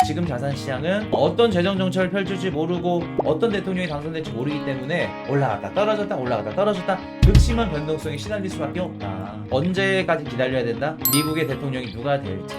지금 자산시장은 어떤 재정정책을 펼칠지 모르고 어떤 대통령이 당선될지 모르기 때문에 올라갔다 떨어졌다 올라갔다 떨어졌다 극심한 변동성에 시달릴 수밖에 없다. 언제까지 기다려야 된다? 미국의 대통령이 누가 될지.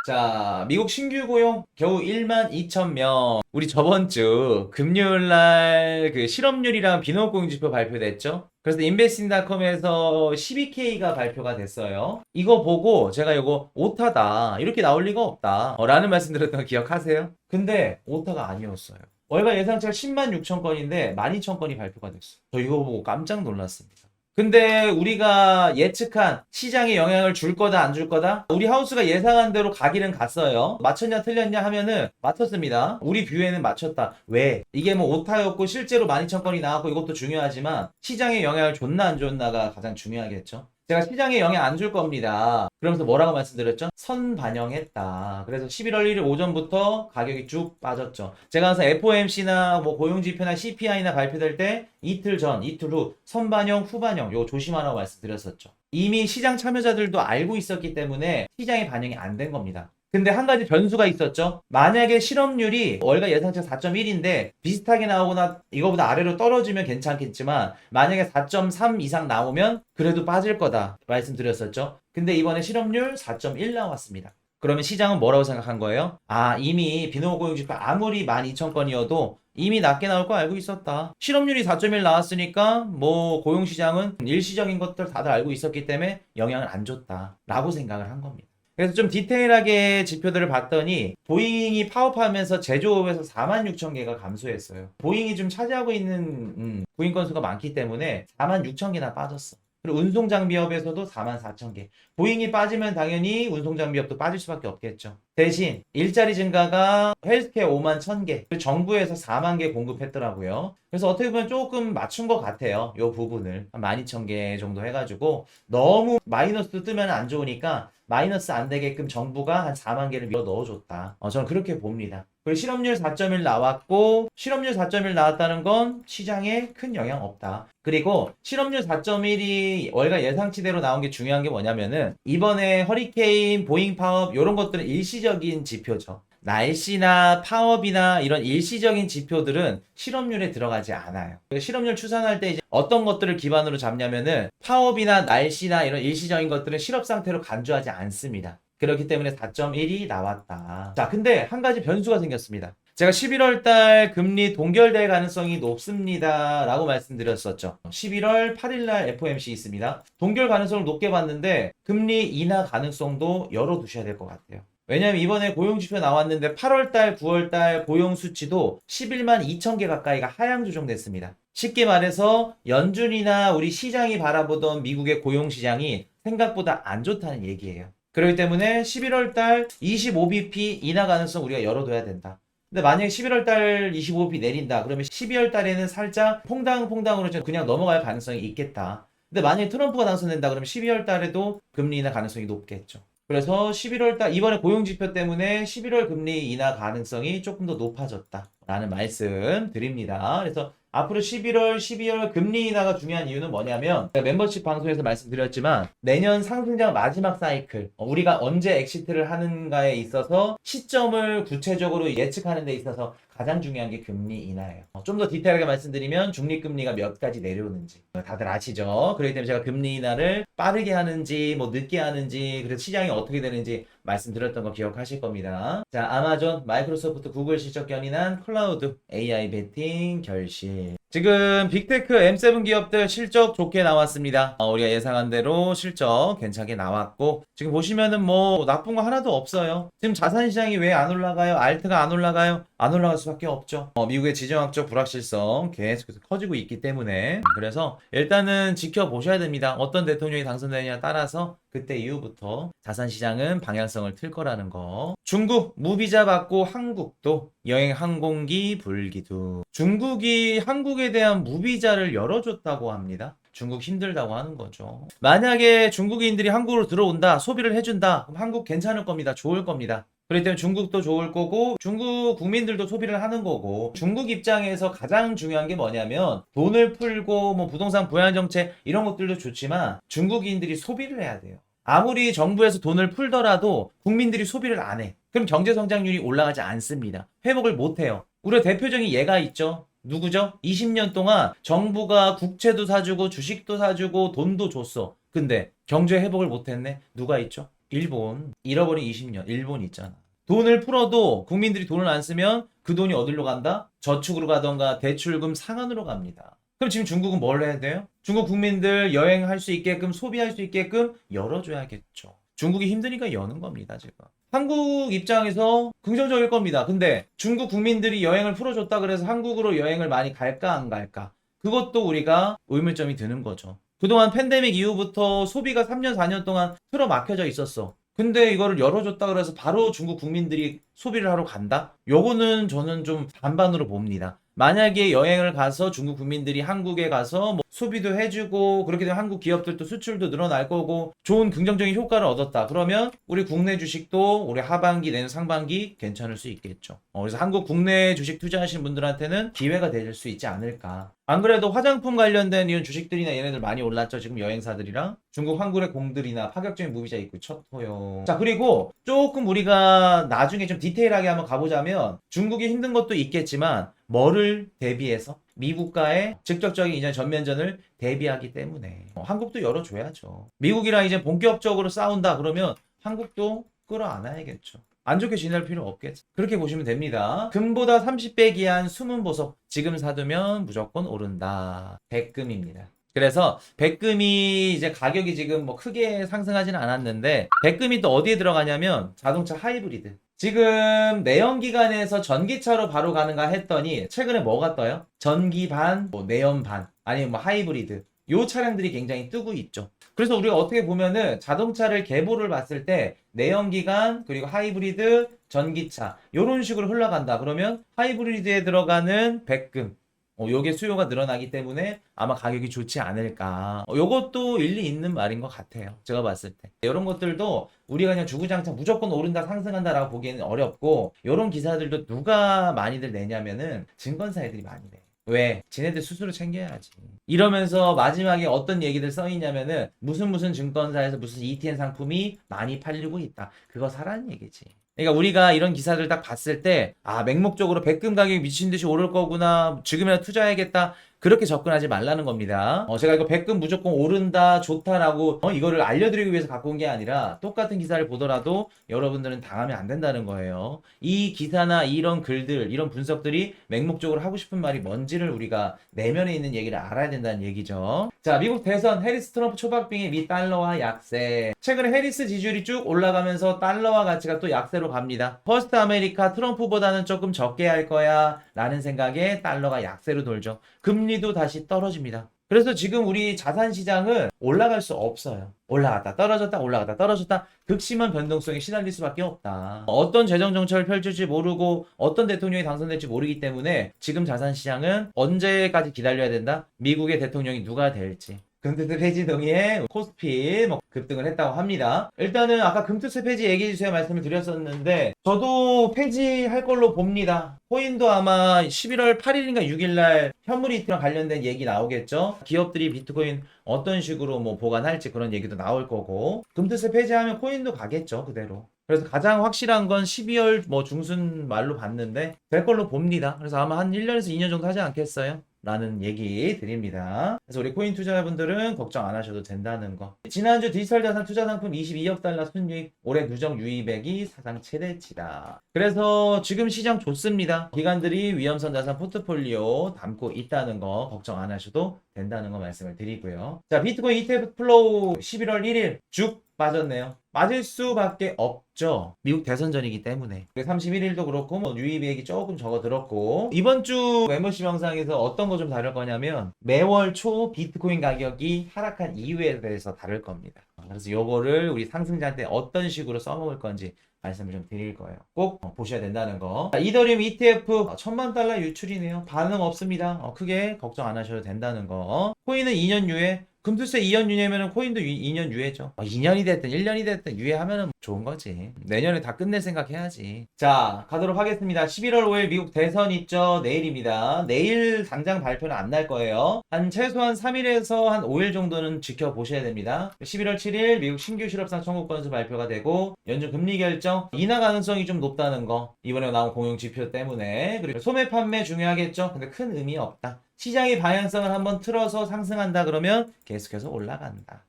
자, 미국 신규 고용 겨우 12,000명. 우리 저번 주 금요일날 그 실업률이랑 비농업고용지표 발표됐죠? 그래서 인베스팅닷컴에서 12K가 발표가 됐어요. 이거 보고 제가 이거 오타다 이렇게 나올 리가 없다 라는 말씀 드렸던 거 기억하세요? 근데 오타가 아니었어요. 월가 예상치가 10만 6천 건인데 12,000건이 발표가 됐어요. 저 이거 보고 깜짝 놀랐습니다. 근데 우리가 예측한 시장에 영향을 줄 거다 안 줄 거다? 우리 하우스가 예상한 대로 가기는 갔어요. 맞췄냐 틀렸냐 하면은 맞췄습니다. 우리 뷰에는 맞췄다. 왜? 이게 뭐 오타였고 실제로 12,000건이 나왔고 이것도 중요하지만 시장에 영향을 줬나 안 줬나가 가장 중요하겠죠. 제가 시장에 영향 안 줄 겁니다. 그러면서 뭐라고 말씀드렸죠? 선반영했다. 그래서 11월 1일 오전부터 가격이 쭉 빠졌죠. 제가 항상 FOMC나 뭐 고용지표나 CPI나 발표될 때 이틀 전, 이틀 후 선반영, 후반영 요거 조심하라고 말씀드렸었죠. 이미 시장 참여자들도 알고 있었기 때문에 시장에 반영이 안 된 겁니다. 근데 한 가지 변수가 있었죠. 만약에 실업률이 월가 예상치가 4.1인데 비슷하게 나오거나 이거보다 아래로 떨어지면 괜찮겠지만 만약에 4.3 이상 나오면 그래도 빠질 거다 말씀드렸었죠. 근데 이번에 실업률 4.1 나왔습니다. 그러면 시장은 뭐라고 생각한 거예요? 아, 이미 비농업고용지표 아무리 12,000건이어도 이미 낮게 나올 거 알고 있었다. 실업률이 4.1 나왔으니까 뭐 고용시장은 일시적인 것들 다들 알고 있었기 때문에 영향을 안 줬다 라고 생각을 한 겁니다. 그래서 좀 디테일하게 지표들을 봤더니 보잉이 파업하면서 제조업에서 46,000개가 감소했어요. 보잉이 좀 차지하고 있는 보잉 건수가 많기 때문에 46,000개나 빠졌어. 그리고 운송장비업에서도 44,000개. 보잉이 빠지면 당연히 운송장비업도 빠질 수밖에 없겠죠. 대신 일자리 증가가 헬스케어 51,000개, 그리고 정부에서 4만 개 공급했더라고요. 그래서 어떻게 보면 조금 맞춘 것 같아요. 이 부분을 한 12,000개 정도 해가지고 너무 마이너스 뜨면 안 좋으니까 마이너스 안 되게끔 정부가 한 4만 개를 밀어 넣어줬다. 저는 그렇게 봅니다. 그리고 실업률 4.1 나왔고 실업률 4.1 나왔다는 건 시장에 큰 영향 없다. 그리고 실업률 4.1이 월가 예상치대로 나온 게 중요한 게 뭐냐면은 이번에 허리케인, 보잉 파업 이런 것들은 일시적인 지표죠. 날씨나 파업이나 이런 일시적인 지표들은 실업률에 들어가지 않아요. 실업률 추산할 때 이제 어떤 것들을 기반으로 잡냐면은 파업이나 날씨나 이런 일시적인 것들은 실업 상태로 간주하지 않습니다. 그렇기 때문에 4.1이 나왔다. 자, 근데 한 가지 변수가 생겼습니다. 제가 11월 달 금리 동결될 가능성이 높습니다 라고 말씀드렸었죠. 11월 8일 날 FOMC 있습니다. 동결 가능성을 높게 봤는데 금리 인하 가능성도 열어두셔야 될 것 같아요. 왜냐면 이번에 고용지표 나왔는데 8월달, 9월달 고용 수치도 11만 2천 개 가까이가 하향 조정됐습니다. 쉽게 말해서 연준이나 우리 시장이 바라보던 미국의 고용시장이 생각보다 안 좋다는 얘기예요. 그렇기 때문에 11월달 25bp 인하 가능성 우리가 열어둬야 된다. 근데 만약에 11월달 25bp 내린다. 그러면 12월달에는 살짝 퐁당퐁당으로 그냥 넘어갈 가능성이 있겠다. 근데 만약에 트럼프가 당선된다. 그러면 12월달에도 금리 인하 가능성이 높겠죠. 그래서 11월달 이번에 고용지표 때문에 11월 금리 인하 가능성이 조금 더 높아졌다 라는 말씀 드립니다. 그래서 앞으로 11월, 12월 금리 인하가 중요한 이유는 뭐냐면 제가 멤버십 방송에서 말씀드렸지만 내년 상승장 마지막 사이클 우리가 언제 엑시트를 하는가에 있어서 시점을 구체적으로 예측하는 데 있어서 가장 중요한 게 금리 인하예요. 좀 더 디테일하게 말씀드리면 중립금리가 몇 가지 내려오는지 다들 아시죠? 그렇기 때문에 제가 금리 인하를 빠르게 하는지 뭐 늦게 하는지 그래서 시장이 어떻게 되는지 말씀드렸던 거 기억하실 겁니다. 자, 아마존, 마이크로소프트, 구글 실적 견인한 클라우드 AI 베팅 결실. 지금 빅테크 M7 기업들 실적 좋게 나왔습니다. 우리가 예상한 대로 실적 괜찮게 나왔고 지금 보시면은 뭐 나쁜 거 하나도 없어요. 지금 자산시장이 왜 안 올라가요? 알트가 안 올라가요? 안 올라갈 수밖에 없죠. 미국의 지정학적 불확실성 계속해서 커지고 있기 때문에 그래서 일단은 지켜보셔야 됩니다. 어떤 대통령이 당선되느냐에 따라서 그때 이후부터 자산시장은 방향성을 틀 거라는 거. 중국 무비자 받고 한국도 여행 항공기 불기둥. 중국이 한국에 대한 무비자를 열어줬다고 합니다. 중국 힘들다고 하는 거죠. 만약에 중국인들이 한국으로 들어온다, 소비를 해준다, 그럼 한국 괜찮을 겁니다. 좋을 겁니다. 그렇기 때문에 중국도 좋을 거고 중국 국민들도 소비를 하는 거고 중국 입장에서 가장 중요한 게 뭐냐면 돈을 풀고 뭐 부동산 부양 정책 이런 것들도 좋지만 중국인들이 소비를 해야 돼요. 아무리 정부에서 돈을 풀더라도 국민들이 소비를 안 해. 그럼 경제 성장률이 올라가지 않습니다. 회복을 못 해요. 우리가 대표적인 예가 있죠. 누구죠? 20년 동안 정부가 국채도 사주고 주식도 사주고 돈도 줬어. 근데 경제 회복을 못 했네. 누가 있죠? 일본. 잃어버린 20년. 일본 있잖아. 돈을 풀어도 국민들이 돈을 안 쓰면 그 돈이 어디로 간다? 저축으로 가던가 대출금 상환으로 갑니다. 그럼 지금 중국은 뭘 해야 돼요? 중국 국민들 여행할 수 있게끔 소비할 수 있게끔 열어줘야겠죠. 중국이 힘드니까 여는 겁니다, 지금. 한국 입장에서 긍정적일 겁니다. 근데 중국 국민들이 여행을 풀어줬다 그래서 한국으로 여행을 많이 갈까 안 갈까? 그것도 우리가 의문점이 드는 거죠. 그동안 팬데믹 이후부터 소비가 3년, 4년 동안 틀어막혀져 있었어. 근데 이거를 열어줬다 그래서 바로 중국 국민들이 소비를 하러 간다? 요거는 저는 좀 반반으로 봅니다. 만약에 여행을 가서 중국 국민들이 한국에 가서 뭐 소비도 해주고 그렇게 되면 한국 기업들도 수출도 늘어날 거고 좋은 긍정적인 효과를 얻었다. 그러면 우리 국내 주식도 올해 하반기 내년 상반기 괜찮을 수 있겠죠. 그래서 한국 국내 주식 투자하시는 분들한테는 기회가 될 수 있지 않을까. 안 그래도 화장품 관련된 이런 주식들이나 얘네들 많이 올랐죠. 지금 여행사들이랑 중국 환굴의 공들이나 파격적인 무비자 있고 쳤토요. 자, 그리고 조금 우리가 나중에 좀 디테일하게 한번 가보자면 중국이 힘든 것도 있겠지만 뭐를 대비해서 미국과의 직접적인 이전 전면전을 대비하기 때문에 한국도 열어줘야죠. 미국이랑 이제 본격적으로 싸운다 그러면 한국도 끌어안아야겠죠. 안 좋게 지낼 필요 없겠죠. 그렇게 보시면 됩니다. 금보다 30배 기한 숨은 보석 지금 사두면 무조건 오른다. 백금입니다. 그래서 백금이 이제 가격이 지금 뭐 크게 상승하지는 않았는데 백금이 또 어디에 들어가냐면 자동차 하이브리드. 지금 내연기관에서 전기차로 바로 가는가 했더니 최근에 뭐가 떠요? 전기 반, 뭐 내연 반, 아니면 뭐 하이브리드. 요 차량들이 굉장히 뜨고 있죠. 그래서 우리가 어떻게 보면은 자동차를 계보를 봤을 때 내연기관 그리고 하이브리드, 전기차 요런 식으로 흘러간다. 그러면 하이브리드에 들어가는 백금 요게 수요가 늘어나기 때문에 아마 가격이 좋지 않을까. 요것도 일리 있는 말인 것 같아요. 제가 봤을 때. 이런 것들도 우리가 그냥 주구장창 무조건 오른다 상승한다라고 보기에는 어렵고 요런 기사들도 누가 많이들 내냐면은 증권사 애들이 많이 내. 왜? 지네들 스스로 챙겨야지. 이러면서 마지막에 어떤 얘기들 써있냐면은 무슨 증권사에서 무슨 ETN 상품이 많이 팔리고 있다. 그거 사라는 얘기지. 그러니까 우리가 이런 기사들 딱 봤을 때 맹목적으로 백금 가격이 미친 듯이 오를 거구나. 지금이라도 투자해야겠다. 그렇게 접근하지 말라는 겁니다. 제가 이거 백금 무조건 오른다, 좋다라고 이거를 알려드리기 위해서 갖고 온 게 아니라 똑같은 기사를 보더라도 여러분들은 당하면 안 된다는 거예요. 이 기사나 이런 글들, 이런 분석들이 맹목적으로 하고 싶은 말이 뭔지를 우리가 내면에 있는 얘기를 알아야 된다는 얘기죠. 자, 미국 대선 해리스 트럼프 초박빙의 미 달러화 약세. 최근에 해리스 지지율이 쭉 올라가면서 달러화 가치가 또 약세로 갑니다. 퍼스트 아메리카 트럼프보다는 조금 적게 할 거야 라는 생각에 달러가 약세로 돌죠. 금리도 다시 떨어집니다. 그래서 지금 우리 자산 시장은 올라갈 수 없어요. 올라갔다 떨어졌다 올라갔다 떨어졌다 극심한 변동성에 시달릴 수밖에 없다. 어떤 재정 정책을 펼칠지 모르고 어떤 대통령이 당선될지 모르기 때문에 지금 자산 시장은 언제까지 기다려야 된다? 미국의 대통령이 누가 될지. 금투세 폐지 동의에 코스피 급등을 했다고 합니다. 일단은 아까 금투세 폐지 얘기해주세요 말씀을 드렸었는데 저도 폐지할 걸로 봅니다. 코인도 아마 11월 8일인가 6일날 현물이랑 관련된 얘기 나오겠죠. 기업들이 비트코인 어떤 식으로 뭐 보관할지 그런 얘기도 나올 거고 금투세 폐지하면 코인도 가겠죠 그대로. 그래서 가장 확실한 건 12월 뭐 중순 말로 봤는데 될 걸로 봅니다. 그래서 아마 한 1년에서 2년 정도 하지 않겠어요? 라는 얘기 드립니다. 그래서 우리 코인 투자자분들은 걱정 안 하셔도 된다는 거. 지난주 디지털 자산 투자 상품 22억 달러 순유입, 올해 누적 유입액이 사상 최대치다. 그래서 지금 시장 좋습니다. 기관들이 위험성 자산 포트폴리오 담고 있다는 거 걱정 안 하셔도 된다는 거 말씀을 드리고요. 자, 비트코인 ETF 플로우 11월 1일 쭉 빠졌네요. 빠질 수밖에 없죠. 미국 대선 전이기 때문에. 31일도 그렇고 뭐 유입액이 조금 적어들었고 이번 주 멤버십 영상에서 어떤 거 좀 다룰 거냐면 매월 초 비트코인 가격이 하락한 이유에 대해서 다룰 겁니다. 그래서 요거를 우리 상승자한테 어떤 식으로 써먹을 건지 말씀을 좀 드릴 거예요. 꼭 보셔야 된다는 거. 자, 이더리움 ETF 1000만 달러 유출이네요. 반응 없습니다. 크게 걱정 안 하셔도 된다는 거. 코인은 2년 후에 금투세 2년 유예면은 코인도 2년 유예죠. 2년이 됐든 1년이 됐든 유예하면은 좋은 거지. 내년에 다 끝낼 생각 해야지. 자, 가도록 하겠습니다. 11월 5일 미국 대선 있죠. 내일입니다. 내일 당장 발표는 안 날 거예요. 한 최소한 3일에서 한 5일 정도는 지켜보셔야 됩니다. 11월 7일 미국 신규 실업상 청구 건수 발표가 되고 연준 금리 결정 인하 가능성이 좀 높다는 거. 이번에 나온 공용 지표 때문에. 그리고 소매 판매 중요하겠죠. 근데 큰 의미 없다. 시장의 방향성을 한번 틀어서 상승한다 그러면 계속해서 올라간다.